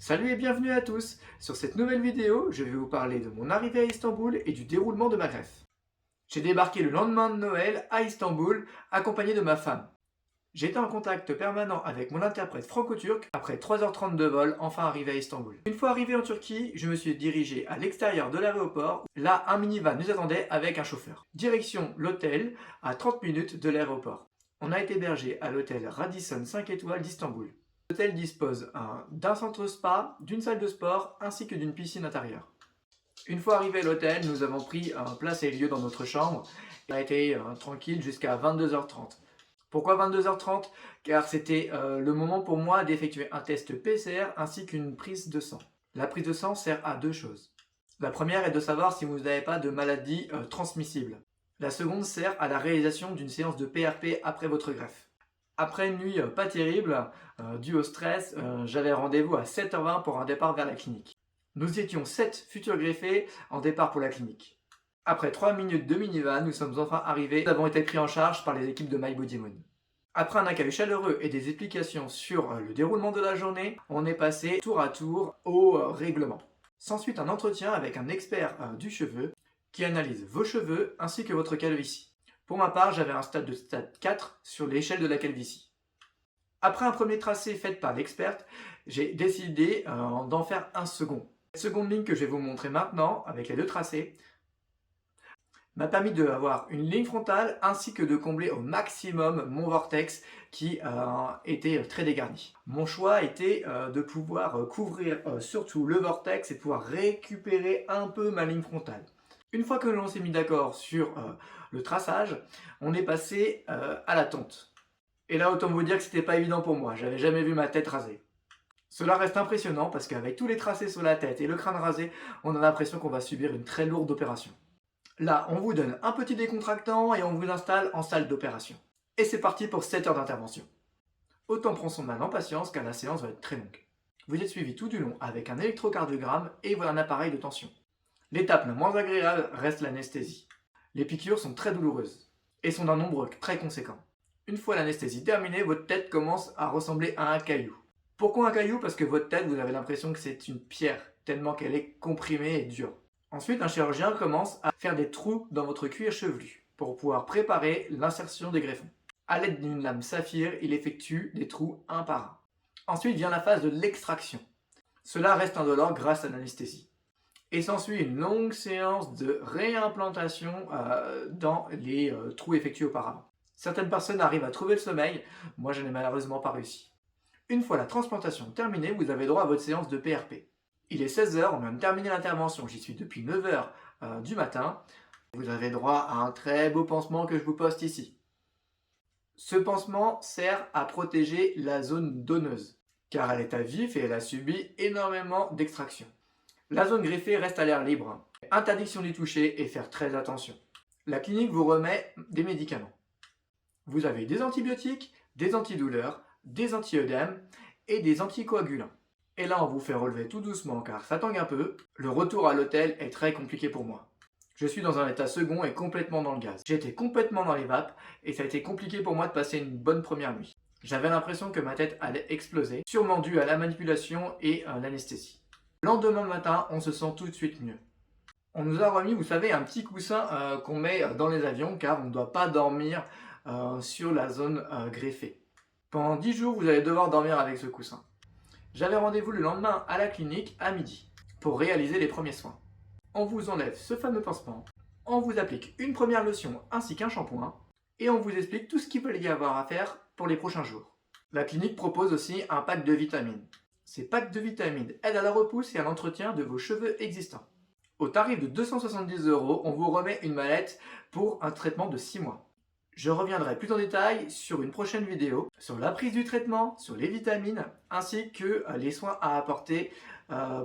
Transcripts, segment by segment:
Salut et bienvenue à tous. Sur cette nouvelle vidéo, je vais vous parler de mon arrivée à Istanbul et du déroulement de ma greffe. J'ai débarqué le lendemain de Noël à Istanbul, accompagné de ma femme. J'étais en contact permanent avec mon interprète franco-turc après 3h30 de vol, enfin arrivé à Istanbul. Une fois arrivé en Turquie, je me suis dirigé à l'extérieur de l'aéroport. Là, un minivan nous attendait avec un chauffeur. Direction l'hôtel, à 30 minutes de l'aéroport. On a été hébergé à l'hôtel Radisson 5 étoiles d'Istanbul. L'hôtel dispose d'un centre spa, d'une salle de sport ainsi que d'une piscine intérieure. Une fois arrivé à l'hôtel, nous avons pris place et lieu dans notre chambre. On a été tranquille jusqu'à 22h30. Pourquoi 22h30? Car c'était le moment pour moi d'effectuer un test PCR ainsi qu'une prise de sang. La prise de sang sert à deux choses. La première est de savoir si vous n'avez pas de maladie transmissible. La seconde sert à la réalisation d'une séance de PRP après votre greffe. Après une nuit pas terrible, due au stress, j'avais rendez-vous à 7h20 pour un départ vers la clinique. Nous étions 7 futurs greffés en départ pour la clinique. Après 3 minutes de minivan, nous sommes enfin arrivés. Nous avons été pris en charge par les équipes de My Body Moon. Après un accueil chaleureux et des explications sur le déroulement de la journée, on est passé tour à tour au règlement. S'ensuit un entretien avec un expert du cheveu qui analyse vos cheveux ainsi que votre calvitie. Pour ma part, j'avais un stade de stade 4 sur l'échelle de la calvitie. Après un premier tracé fait par l'experte, j'ai décidé d'en faire un second. La seconde ligne que je vais vous montrer maintenant, avec les deux tracés, m'a permis d'avoir une ligne frontale ainsi que de combler au maximum mon vortex qui était très dégarni. Mon choix était de pouvoir couvrir surtout le vortex et de pouvoir récupérer un peu ma ligne frontale. Une fois que l'on s'est mis d'accord sur le traçage, on est passé à la tonte. Et là, autant vous dire que c'était pas évident pour moi, j'avais jamais vu ma tête rasée. Cela reste impressionnant parce qu'avec tous les tracés sur la tête et le crâne rasé, on a l'impression qu'on va subir une très lourde opération. Là, on vous donne un petit décontractant et on vous installe en salle d'opération. Et c'est parti pour 7 heures d'intervention. Autant prendre son mal en patience car la séance va être très longue. Vous êtes suivi tout du long avec un électrocardiogramme et un appareil de tension. L'étape la moins agréable reste l'anesthésie. Les piqûres sont très douloureuses et sont d'un nombre très conséquent. Une fois l'anesthésie terminée, votre tête commence à ressembler à un caillou. Pourquoi un caillou? Parce que votre tête, vous avez l'impression que c'est une pierre, tellement qu'elle est comprimée et dure. Ensuite, un chirurgien commence à faire des trous dans votre cuir chevelu pour pouvoir préparer l'insertion des greffons. A l'aide d'une lame saphir, il effectue des trous un par un. Ensuite vient la phase de l'extraction. Cela reste indolore grâce à l'anesthésie. Et s'ensuit une longue séance de réimplantation dans les trous effectués auparavant. Certaines personnes arrivent à trouver le sommeil, moi je n'ai malheureusement pas réussi. Une fois la transplantation terminée, vous avez droit à votre séance de PRP. Il est 16h, on vient de terminer l'intervention, j'y suis depuis 9h du matin. Vous avez droit à un très beau pansement que je vous poste ici. Ce pansement sert à protéger la zone donneuse, car elle est à vif et elle a subi énormément d'extraction. La zone greffée reste à l'air libre. Interdiction d'y toucher et faire très attention. La clinique vous remet des médicaments. Vous avez des antibiotiques, des antidouleurs, des anti-œdèmes et des anticoagulants. Et là, on vous fait relever tout doucement car ça tangue un peu. Le retour à l'hôtel est très compliqué pour moi. Je suis dans un état second et complètement dans le gaz. J'étais complètement dans les vapes et ça a été compliqué pour moi de passer une bonne première nuit. J'avais l'impression que ma tête allait exploser, sûrement dû à la manipulation et à l'anesthésie. Le lendemain matin, on se sent tout de suite mieux. On nous a remis, vous savez, un petit coussin qu'on met dans les avions car on ne doit pas dormir sur la zone greffée. Pendant 10 jours, vous allez devoir dormir avec ce coussin. J'avais rendez-vous le lendemain à la clinique à midi pour réaliser les premiers soins. On vous enlève ce fameux pansement, on vous applique une première lotion ainsi qu'un shampoing et on vous explique tout ce qu'il peut y avoir à faire pour les prochains jours. La clinique propose aussi un pack de vitamines. Ces packs de vitamines aident à la repousse et à l'entretien de vos cheveux existants. Au tarif de 270 €, on vous remet une mallette pour un traitement de 6 mois. Je reviendrai plus en détail sur une prochaine vidéo sur la prise du traitement, sur les vitamines, ainsi que les soins à apporter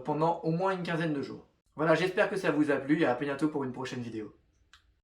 pendant au moins une quinzaine de jours. Voilà, j'espère que ça vous a plu et à bientôt pour une prochaine vidéo.